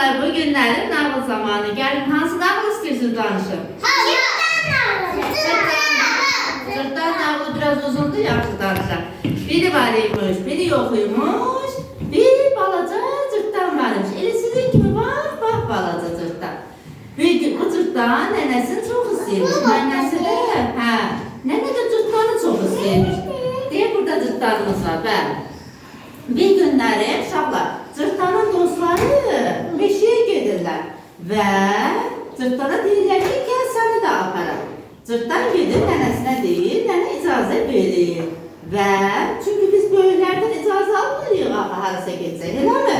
Uşaqlar, bu günlərin nağıl zamanı. Gəlin, hansı nağıl istəyirsiniz danışın? Cırtdan nağılı biraz uzundur, yaxşı danışaq. Biri var imiş, biri yox imiş. Bir balaca cırtdan varmış. Elə sizin kimi var, bax balaca cırtdan. Bir gün bu cırtdan nənəsini çox istəyirmiş. Nənəsi də, nənə də cırtdanı çox istəyirmiş. Deyə burada cırtdanımız var, bəli. Bir günləri uşaqlar, cırtdanın dostları meşəyə gedirlər və cırtdana deyirlər ki, gəl səni də aparaq. Cırtdan gedir, nənəsinə deyir, nənə icazə verir və çünki biz böyüklərdən icazə almırıq axı harasa getsək, eləmi?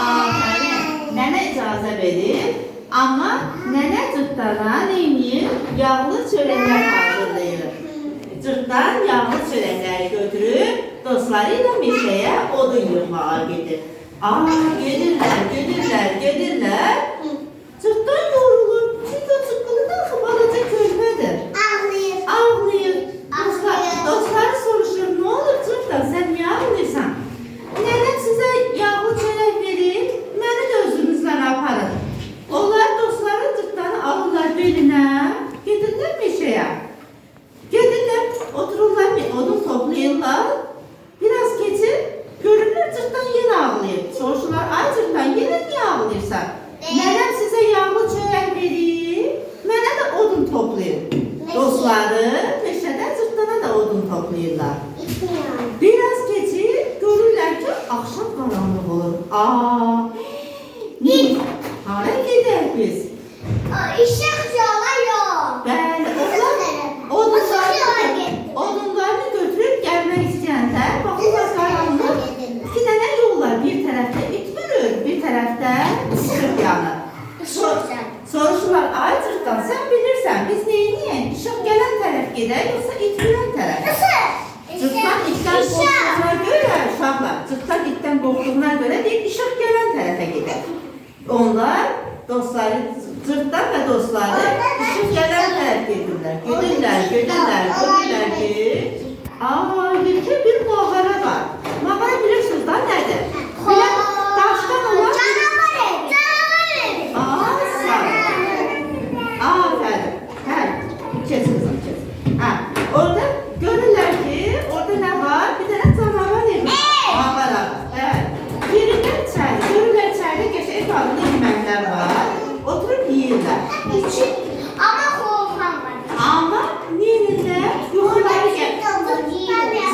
Afərin, nənə icazə verir, amma nənə cırtdana neyiniyir? Yağlı çörəklər hazırlayır. Cırtdan yağlı çörəkləri götürüb dostları ilə meşəyə odun yığmağa gedir. Gedirlər. Cırtdan yorulur. Çünki o çıqqılıdan axı balaca körpədir. Ağlayır. Dostları soruşur, nə olur cırtdan, sən niyə ağlayırsan? Nənəm sizə yağlı çörək verir, məni də özünüzlə aparın. Onlar dostları cırtdanı alırlar belinə, gedirlər meşəyə. Gedirlər, otururlar, odun toplayırlar. Biraz keçir, görürlər cırtdan yenə ağlayır. Soruşurlar, ay cırtdan, yenə niyə ağlayırsan? Nənəm sizə yağlı çörək verir, mənə də odun toplayır. Dostları meşədə cırtdana da odun toplayırlar. Biraz keçir, görürlər ki, axşam qaranlıq olur. Hara gedək biz? İşıq yola yox. Bəli, odunlarını götürüb gəlmək istəyəndə, baxırlar qaranlıq, iki dənə yol var. Bir tərəfdə it bürür, bir tərəfdə işıq yanır. Soruşurlar, ay cırtdan, sən bilirsən, biz neyniyək? İşıq gələn tərəf gedək, yoxsa it bürən tərəf? Cırtdan itdən qorxduğuna görə, uşaqlar, cırtdan itdən qorxduğuna görə deyib, işıq gələn tərəfə gedək. Onlar, dostları, cırtdan və dostları işıq gələn tərəf gedirlər. Görürlər ki, yekə bir mağara var. Mağara bilirsiniz da nədir? Daşdan olan Canavar evi. Aferin. Kesin. Orada görürlər ki, orada nə var? Bir dənə canavar evi. Mağara. Yerindən içəri, görürlər içəridə qəşəng adlı yeməklər var. Oturub yeyirlər. Ama korkan var. Amma neyinlər? Yuxuları gəlir.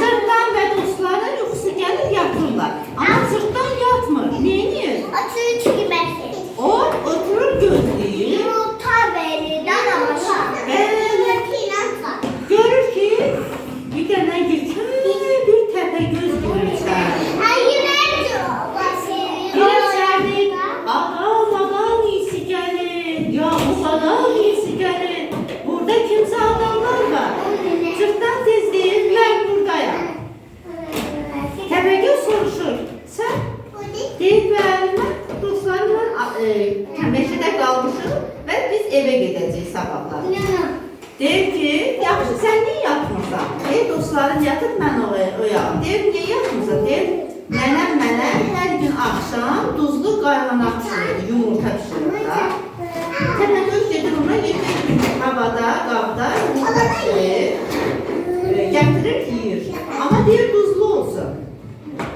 Cırtdan və dostları yuxusu gəlir, yatırlar. Amma cırtdan yatmır. Neyinir? O oturur gözləyir. Yumurta verir. Görür ki, bir dənə yekə bir təpə göz görür içəri. Adam iyisi gəlir. Ya bu adam iyisi gəlir. Burada kimsə adamlar var. Cırtdan tez deyir, mən buradayam. Təpəgöz soruşur, sən? Deyir, mən dostlarımla meşədə qalmışıq və biz evə gedəcəyik sabahlar. Deyir ki, yaxşı, sən niyə yatmırsan? Deyir, dostların yatıb, mən oyağım. Deyir, niyə yatmırsan? Deyir, nənəm mənə hər gün axşam duzlu qayğanaq pişirir, yumurta pişirir da. Təpəgöz gedir ona, havada, qabda yumurta pişirir, gətirir, yiyir. Amma deyir, duzlu olsun.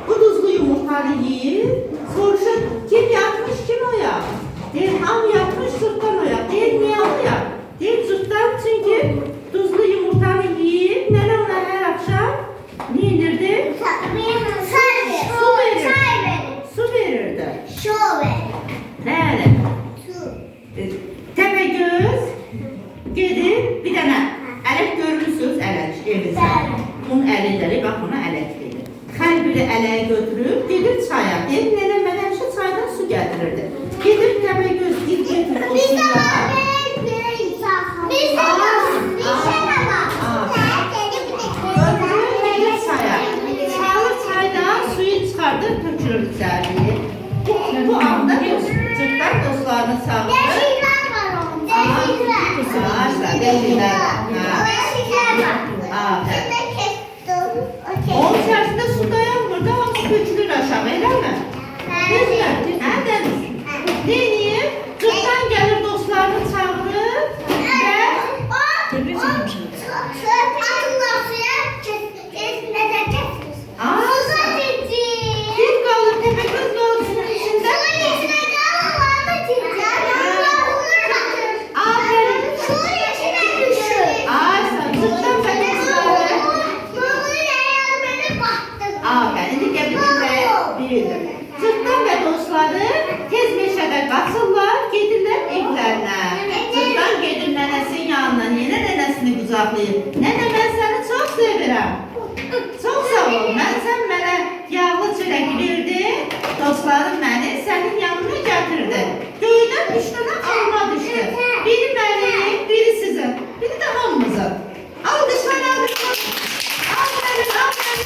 Bu duzlu yumurtanı yiyir, soruşur, kim yatmış, kim oyaq? Deyir, hamı yatmış, cırtdan oyaq. Deyir, niyə oyaq? Deyir, cırtdan çünki duzlu yumurtanı yiyir, nənə ona hər axşam neyinirdi? Su verirdi. Bəli. Təpəgöz gedir, bir dənə ələk görürsünüz, ələk evinizdə. Bunun ələkləri, bax buna ələk deyir. Hər biri ələyi götürüb, gedir çaya. Deyir, nənə mən həmişə çaydan su gətirirdi. Gedir Təpəgöz, getir o suya. Çıxardır, tökülür içəriyə. Bu anda cırtdan dostlarını çağırır. Onun içərisində su dayanmır da, hamısı tökülür aşağı, eləmi? Gözlər. Atınlar suya neden kesmiş? Aa, bir kalır Tepegöz doğrusunun içinde. Suyun içine kalmadı çiçek. Aferin. Suyun içine düşür. Aa, sen sırttan ve dostları. Aferin, indi gebildin ve büyüdün. Sırttan ve dostları tez meşədə qaçırlar, gedirlər evlərinə. Sırtdan gedir nənəsinin yanına, yenə nənəsini qucaqlayır. Nənə, mən səni çox sevirəm. Çox sağ ol, sən mənə yağlı çörək verdin, dostlarım məni sənin yanına gətirdi. Göydən üç dənə alma düşdü. Biri mənim, biri sizin, biri də hamımızın. Alqışlar, alqışlar. Aferin, aferin.